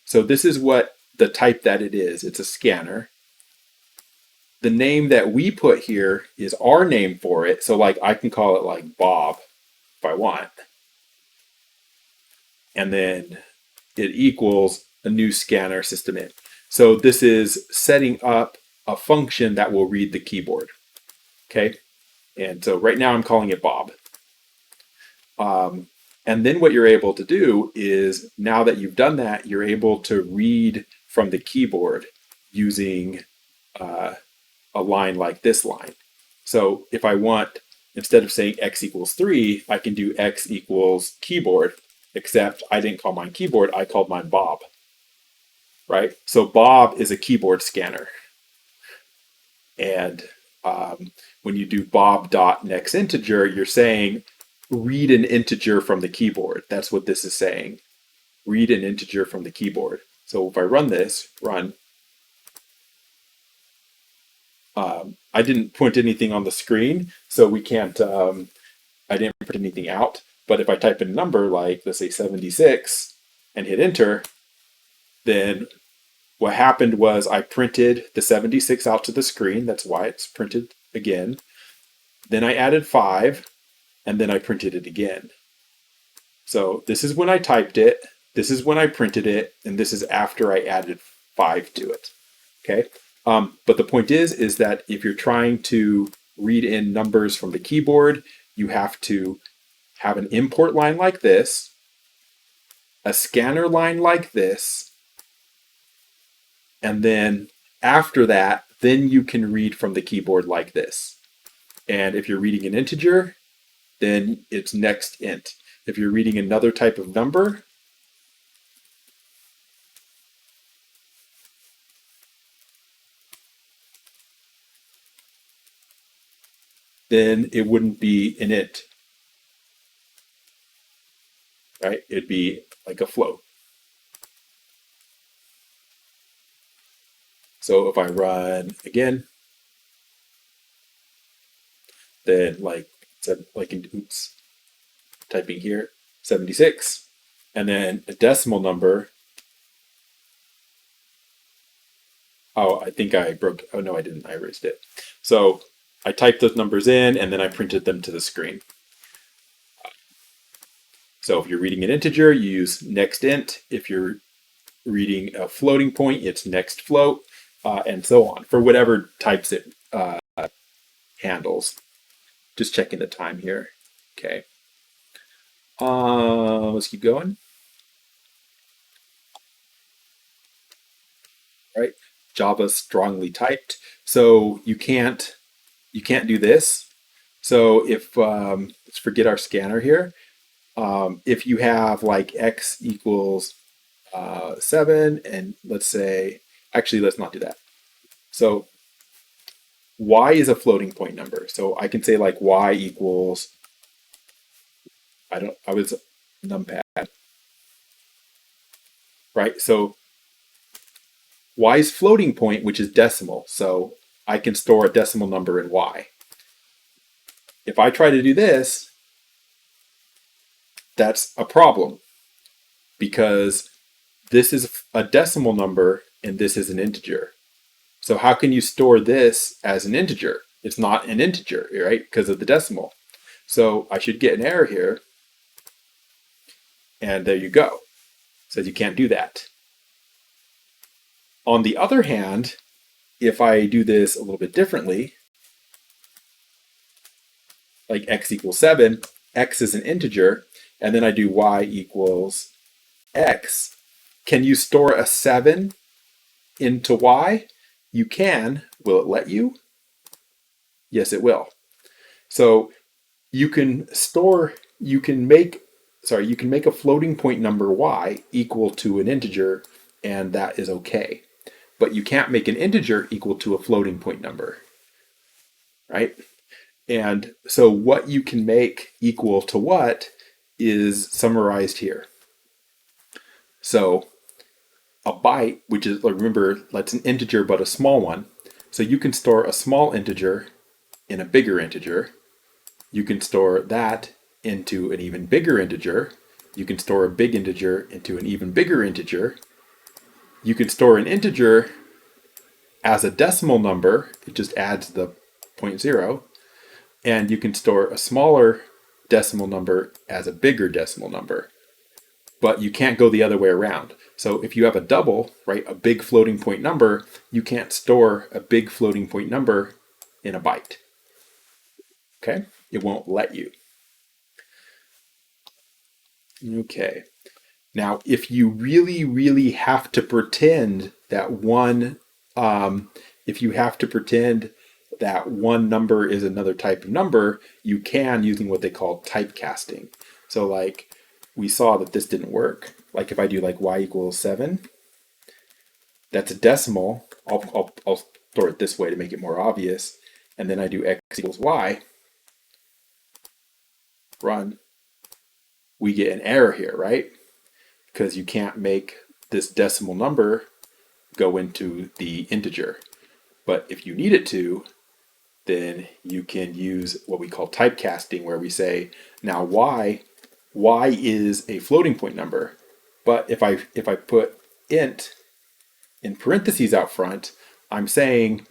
So this is what the type that it is. It's a scanner. The name that we put here is our name for it. So like I can call it like Bob if I want. And then it equals a new scanner system in. So this is setting up a function that will read the keyboard. Okay. And so right now I'm calling it Bob. And then what you're able to do is, now that you've done that, you're able to read from the keyboard using a line like this line. So if I want, instead of saying x equals 3, I can do x equals keyboard, except I didn't call mine keyboard, I called mine Bob. Right? So Bob is a keyboard scanner. And when you do Bob dot next integer, you're saying read an integer from the keyboard. That's what this is saying. Read an integer from the keyboard. So if I run this, I didn't print anything on the screen, so we can't, I didn't print anything out. But if I type in a number like, let's say 76 and hit enter, then what happened was I printed the 76 out to the screen. That's why it's printed again. Then I added 5, and then I printed it again. So this is when I typed it, this is when I printed it, and this is after I added 5 to it. Okay. But the point is that if you're trying to read in numbers from the keyboard, you have to have an import line like this, a scanner line like this, and then after that, then you can read from the keyboard like this. And if you're reading an integer, then it's next int. If you're reading another type of number, then it wouldn't be an int, right? It'd be like a float. So if I run again, then like oops, typing here, 76, and then a decimal number. Oh, I think I broke, oh no, I didn't, I erased it. So I typed those numbers in and then I printed them to the screen. So if you're reading an integer, you use next int. If you're reading a floating point, it's next float, and so on, for whatever types it handles. Just checking the time here. Okay. Let's keep going. Right. Java strongly typed. So you can't do this. So if let's forget our scanner here. If you have like x equals 7, and let's say, actually, let's not do that. So y is a floating point number. So I can say like y equals, I was numpad, right? So y's floating point, which is decimal. So I can store a decimal number in y. If I try to do this, that's a problem because this is a decimal number and this is an integer. So how can you store this as an integer? It's not an integer, right? Because of the decimal. So I should get an error here. And there you go. It says you can't do that. On the other hand, if I do this a little bit differently, like x equals 7, x is an integer, and then I do y equals x, can you store a 7 into y? You can. Will it let you? Yes, it will. So you can make a floating point number y equal to an integer, and that is okay. But you can't make an integer equal to a floating point number, right? And so what you can make equal to what is summarized here. So a byte, which is, remember, that's an integer but a small one. So you can store a small integer in a bigger integer. You can store that into an even bigger integer. You can store a big integer into an even bigger integer. You can store an integer as a decimal number. It just adds the 0.0. And you can store a smaller decimal number as a bigger decimal number. But you can't go the other way around. So if you have a double, right, a big floating point number, you can't store a big floating point number in a byte. Okay? It won't let you. Okay. Now, if you really, really have to pretend that one number is another type of number, you can using what they call typecasting. So like we saw that this didn't work. Like if I do like y equals 7, that's a decimal. I'll store it this way to make it more obvious. And then I do x equals y, run. We get an error here, right? Because you can't make this decimal number go into the integer. But if you need it to, then you can use what we call typecasting, where we say, now y is a floating point number, but if I put int in parentheses out front, I'm saying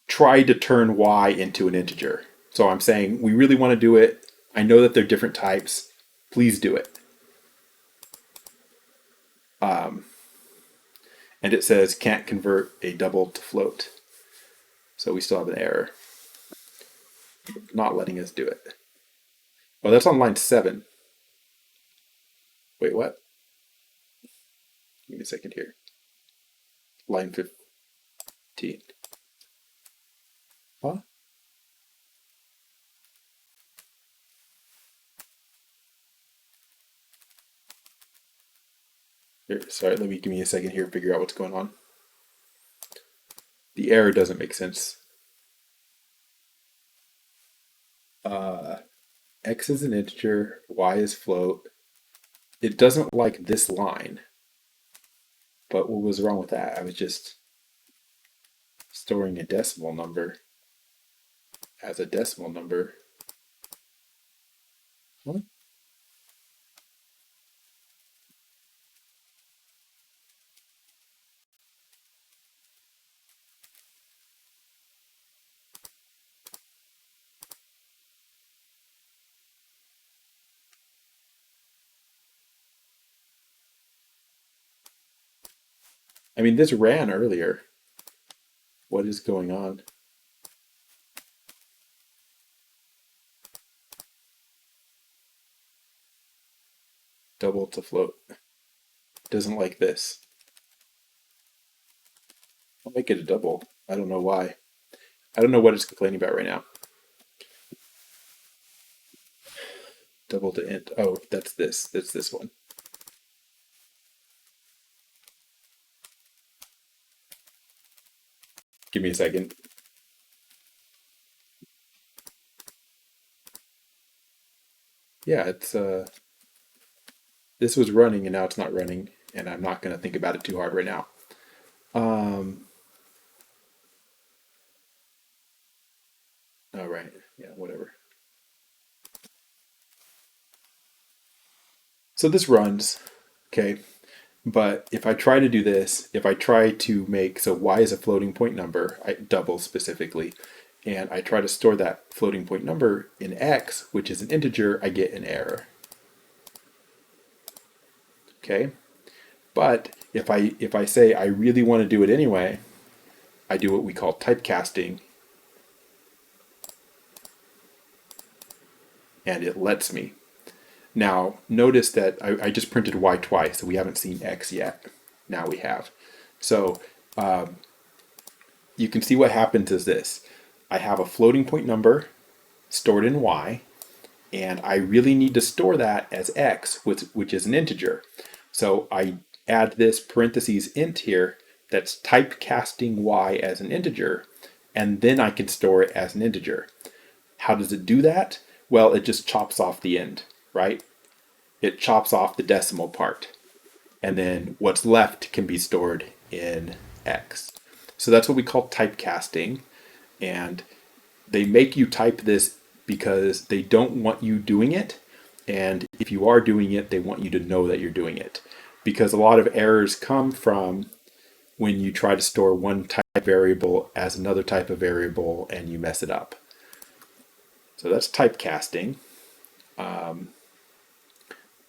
try to turn y into an integer. So I'm saying we really want to do it. I know that they're different types. Please do it. And it says can't convert a double to float. So we still have an error. Not letting us do it. Oh, that's on line 7. Wait, what? Give me a second here. Line 15. Huh? Here, sorry, give me a second here to figure out what's going on. The error doesn't make sense. X is an integer, y is float. It doesn't like this line. But what was wrong with that? I was just storing a decimal number as a decimal number. What? I mean, this ran earlier. What is going on? Double to float. Doesn't like this. I'll make it a double. I don't know why. I don't know what it's complaining about right now. Double to int. Oh, that's this. That's this one. Give me a second. Yeah, it's this was running and now it's not running, and I'm not going to think about it too hard right now. All right. Yeah, whatever. So this runs, okay, but if I try to do this, if I try to make, so y is a floating point number, double specifically, and I try to store that floating point number in x, which is an integer, I get an error. Okay, but if I say I really want to do it anyway, I do what we call typecasting, and it lets me. Now, notice that I just printed y twice, so we haven't seen x yet. Now we have. So you can see what happens is this. I have a floating point number stored in y, and I really need to store that as x, which is an integer. So I add this parentheses int here that's typecasting y as an integer, and then I can store it as an integer. How does it do that? Well, it just chops off the end, right? It chops off the decimal part, and then what's left can be stored in x. So that's what we call typecasting, and they make you type this because they don't want you doing it, and if you are doing it, they want you to know that you're doing it, because a lot of errors come from when you try to store one type of variable as another type of variable and you mess it up. So that's typecasting.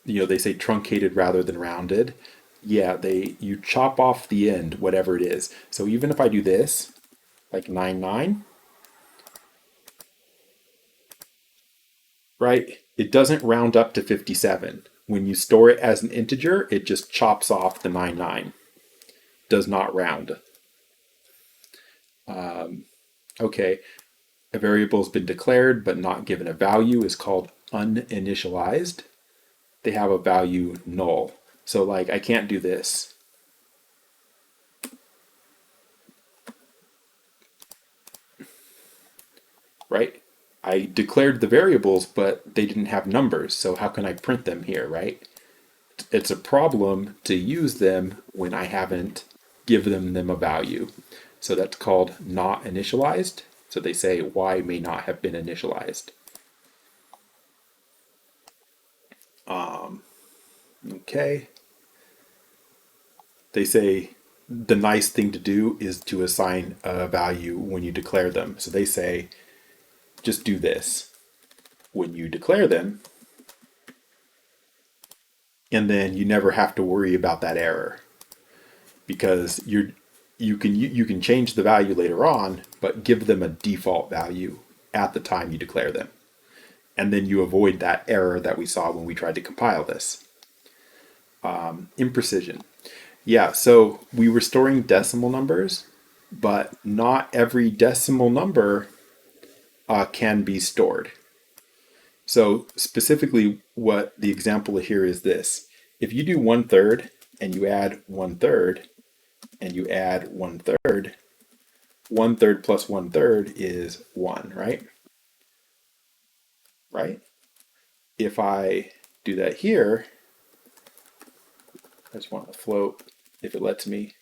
They say truncated rather than rounded. Yeah, you chop off the end, whatever it is. So even if I do this, like 99, right? It doesn't round up to 57. When you store it as an integer, it just chops off the 99. Does not round. Okay, a variable has been declared but not given a value is called uninitialized. They have a value null. So like I can't do this. Right? I declared the variables, but they didn't have numbers, so how can I print them here, right? It's a problem to use them when I haven't given them a value. So that's called not initialized. So they say y may not have been initialized. Okay. They say the nice thing to do is to assign a value when you declare them. So they say just do this when you declare them, and then you never have to worry about that error, because you can change the value later on, but give them a default value at the time you declare them, and then you avoid that error that we saw when we tried to compile this. Imprecision. Yeah, so we were storing decimal numbers, but not every decimal number can be stored. So specifically, what the example here is this: if you do 1/3 and you add 1/3 and you add 1/3, 1/3 plus 1/3 is 1, right? Right? If I do that here, I just want to float, if it lets me.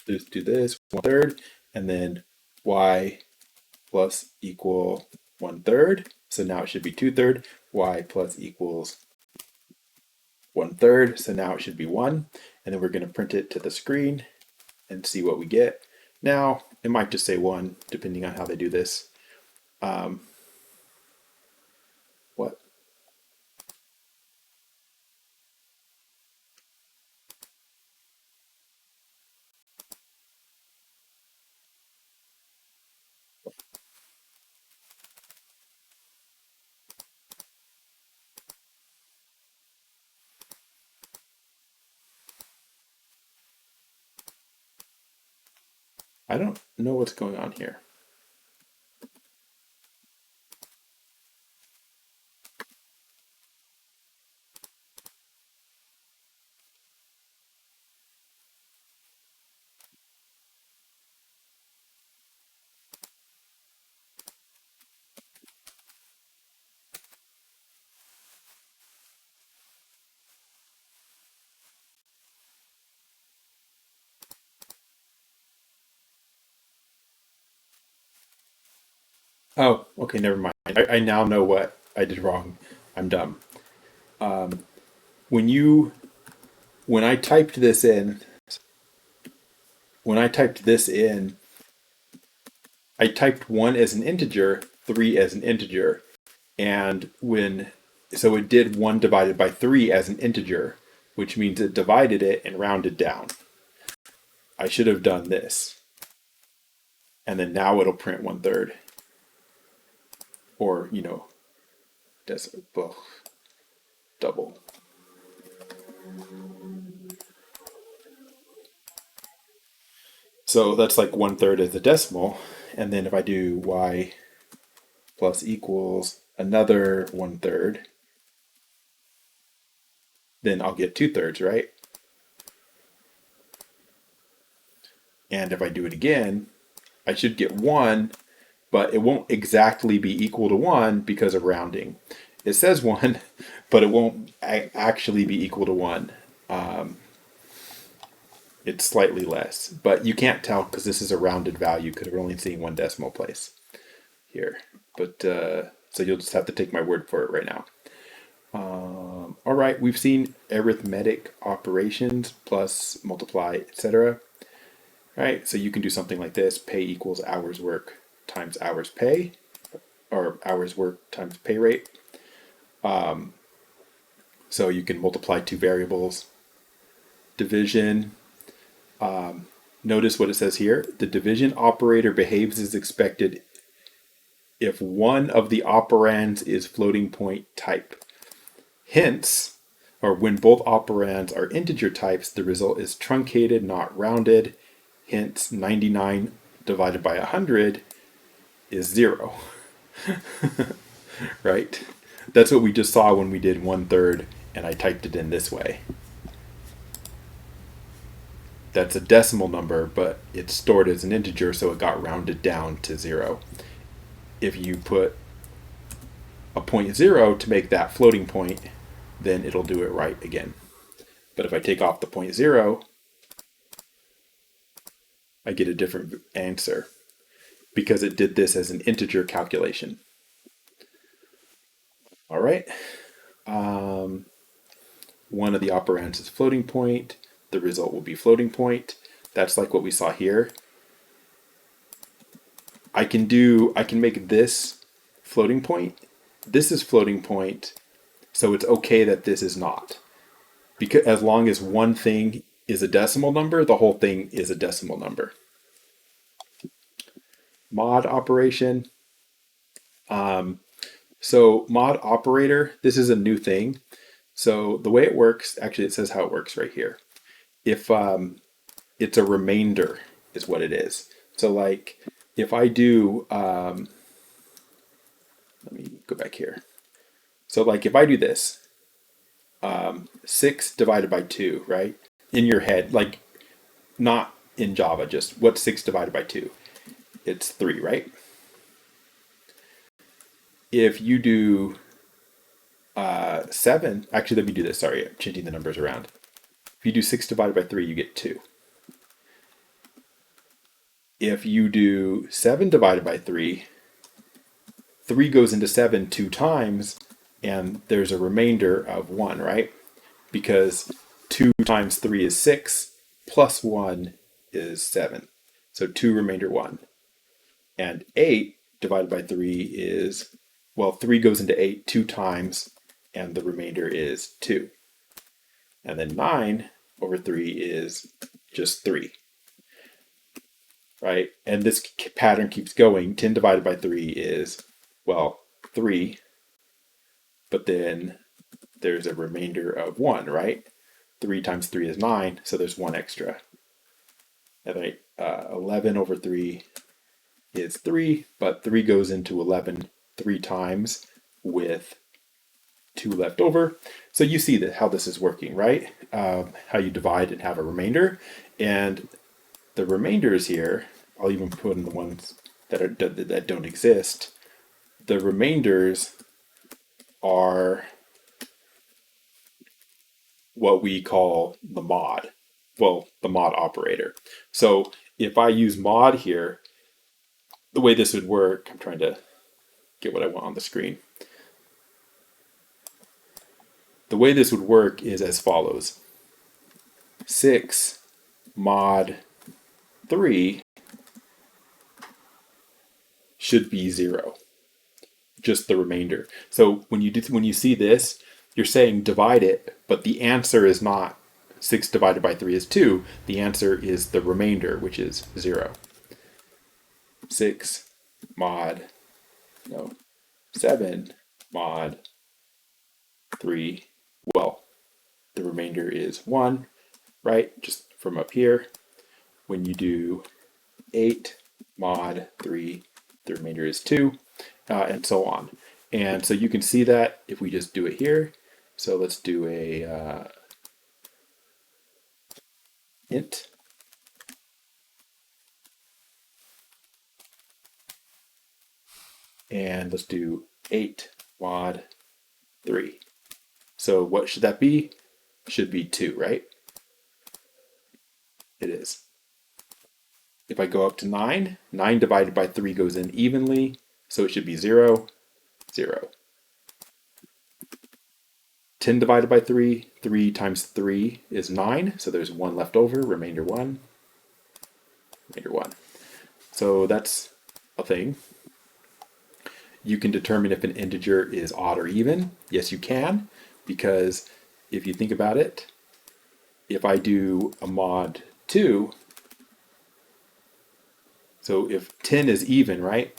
Just do this 1/3, and then y plus equal 1/3. So now it should be 2/3. Y plus equals 1/3. So now it should be 1. And then we're going to print it to the screen and see what we get. Now, it might just say 1, depending on how they do this. What? I don't know what's going on here. Oh, okay, never mind. I now know what I did wrong. I'm dumb. When you when I typed this in, when I typed this in, I typed 1 as an integer, 3 as an integer, and so it did 1 divided by 3 as an integer, which means it divided it and rounded down. I should have done this, and then now it'll print 1/3, or double. So that's like 1/3 as a decimal, and then if I do y plus equals another 1/3, then I'll get 2/3, right? And if I do it again, I should get 1, but it won't exactly be equal to 1 because of rounding. It says 1, but it won't actually be equal to 1. It's slightly less, but you can't tell because this is a rounded value because we're only seeing 1 decimal place here. But so you'll just have to take my word for it right now. All right, we've seen arithmetic operations, plus, multiply, etc. Right, so you can do something like this: pay equals hours work times hours pay, or hours work times pay rate. So you can multiply two variables. Division. Notice what it says here. The division operator behaves as expected if one of the operands is floating point type. Hence, or when both operands are integer types, the result is truncated, not rounded. Hence, 99 divided by 100 is 0. Right? That's what we just saw when we did 1/3 and I typed it in this way. That's a decimal number, but it's stored as an integer, so it got rounded down to 0. If you put a 0.0 to make that floating point, then it'll do it right again. But if I take off the 0.0, I get a different answer because it did this as an integer calculation. All right. One of the operands is floating point. The result will be floating point. That's like what we saw here. I can make this floating point. This is floating point, so it's okay that this is not. Because as long as one thing is a decimal number, the whole thing is a decimal number. Mod operation. So mod operator, this is a new thing. So the way it works, actually it says how it works right here. If it's a remainder is what it is. So like if I do, let me go back here. So like if I do this, 6 divided by 2, right? In your head, like not in Java, just what's 6 divided by 2? It's 3, right? If you do 7, actually let me do this, sorry, I'm changing the numbers around. If you do 6 divided by 3, you get 2. If you do 7 divided by 3, 3 goes into 7 2 times, and there's a remainder of 1, right? Because 2 times 3 is 6, plus 1 is 7. So 2 remainder 1. And 8 divided by 3 is, well, 3 goes into 8 2 times, and the remainder is 2. And then 9 over 3 is just 3. Right? And this pattern keeps going. 10 divided by 3 is, well, 3. But then there's a remainder of 1, right? 3 times 3 is 9, so there's 1 extra. And then 11 over 3 is 3, but 3 goes into 11 3 times with 2 left over. So you see that how this is working, right? How you divide and have a remainder. And the remainders here, I'll even put in the ones that don't exist. The remainders are what we call the mod. Well, the mod operator. So if I use mod here, the way this would work, I'm trying to get what I want on the screen. The way this would work is as follows. 6 mod 3 should be 0, just the remainder. So when you see this, you're saying divide it, but the answer is not 6 divided by 3 is 2. The answer is the remainder, which is 0. 6 mod, no, 7 mod 3, well, the remainder is 1, right? Just from up here. When you do 8 mod 3, the remainder is 2, and so on. And so you can see that if we just do it here. So let's do a int. And let's do 8 mod 3. So what should that be? Should be 2, right? It is. If I go up to 9, 9 divided by 3 goes in evenly, so it should be 0, 0. 10 divided by 3, 3 times 3 is 9, so there's 1 left over, remainder 1, remainder 1. So that's a thing. You can determine if an integer is odd or even. Yes, you can, because if you think about it, if I do a mod 2, so if 10 is even, right?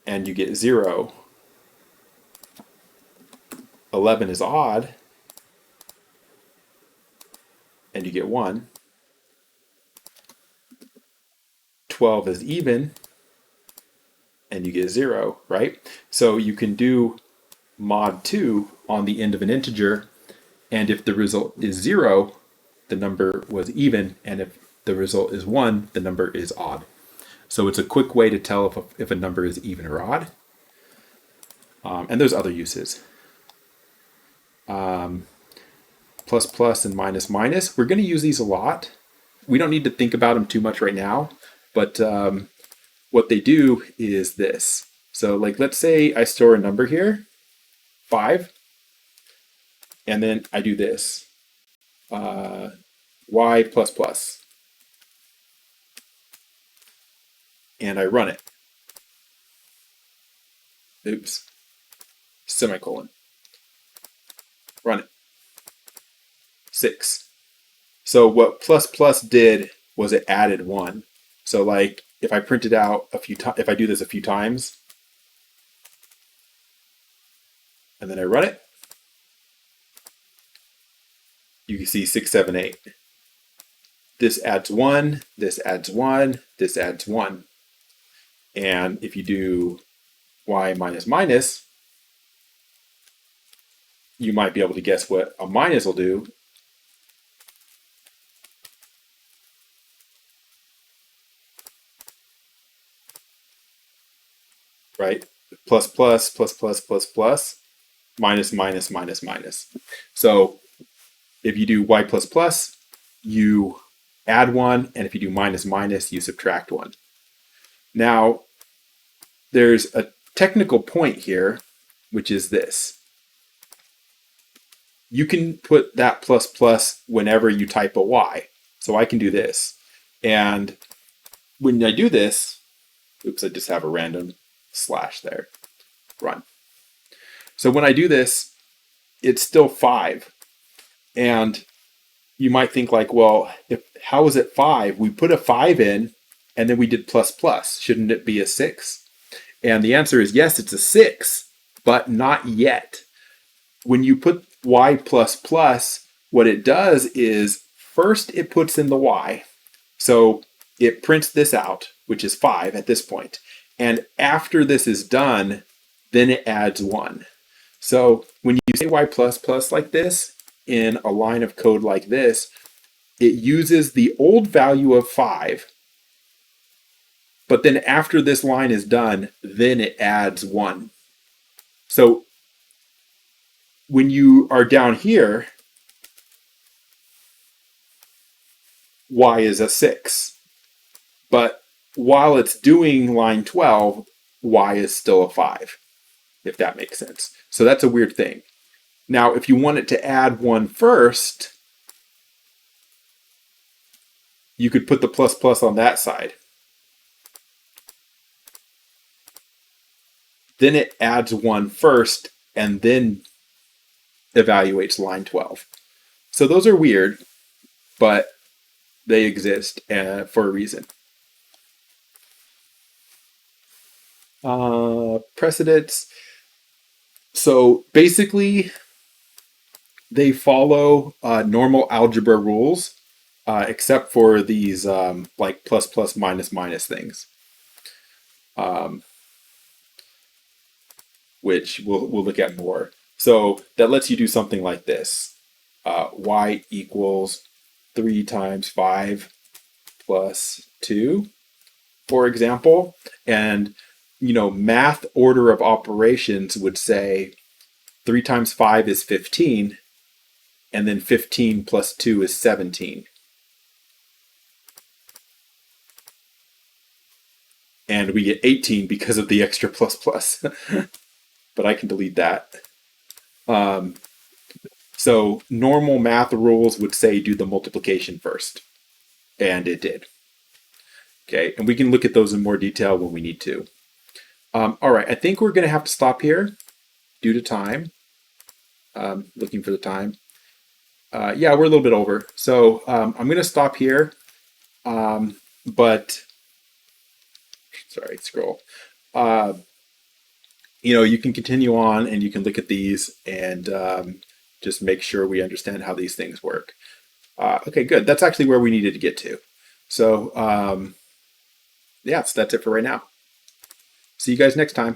And you get 0, 11 is odd, and you get 1. 12 is even, and you get 0, right? So you can do mod 2 on the end of an integer, and if the result is 0, the number was even, and if the result is 1, the number is odd. So it's a quick way to tell if a number is even or odd. And there's other uses. Plus plus and minus minus. We're going to use these a lot. We don't need to think about them too much right now, but what they do is this. So like, let's say I store a number here, 5, and then I do this, y plus plus, and I run it. Oops, semicolon, run it. 6. So what plus plus did was it added 1. So like if I print it out a few times, if I do this a few times, and then I run it, you can see 6, 7, 8. This adds 1, this adds 1, this adds 1. And if you do y minus minus, you might be able to guess what a minus will do. Right? Plus plus, plus plus, plus plus, minus minus, minus minus. So if you do y plus plus, you add 1, and if you do minus minus, you subtract 1. Now, there's a technical point here, which is this. You can put that plus plus whenever you type a y. So I can do this. And when I do this, oops, I just have a random slash there, run. So when I do this, it's still 5. And you might think like, well, how is it 5? We put a 5 in, and then we did plus plus. Shouldn't it be a 6? And the answer is yes, it's a 6, but not yet. When you put y plus plus, what it does is first it puts in the y. So it prints this out, which is 5 at this point. And after this is done, then it adds 1. So when you say y plus plus like this, in a line of code like this, it uses the old value of 5, but then after this line is done, then it adds 1. So when you are down here, y is a 6, but while it's doing line 12, y is still a 5, if that makes sense. So that's a weird thing. Now, if you want it to add 1 first, you could put the plus plus on that side. Then it adds 1 first and then evaluates line 12. So those are weird, but they exist for a reason. Precedents. So basically, they follow normal algebra rules, except for these like plus plus minus minus things, which we'll look at more. So that lets you do something like this: y equals 3 times 5 plus 2, for example. And math order of operations would say 3 times 5 is 15, and then 15 plus 2 is 17. And we get 18 because of the extra plus plus. But I can delete that. So normal math rules would say do the multiplication first. And it did. Okay, and we can look at those in more detail when we need to. All right, I think we're going to have to stop here due to time. Looking for the time. Yeah, we're a little bit over. So I'm going to stop here. But, sorry, scroll. You can continue on and you can look at these and just make sure we understand how these things work. Okay, good. That's actually where we needed to get to. So, yeah, so that's it for right now. See you guys next time.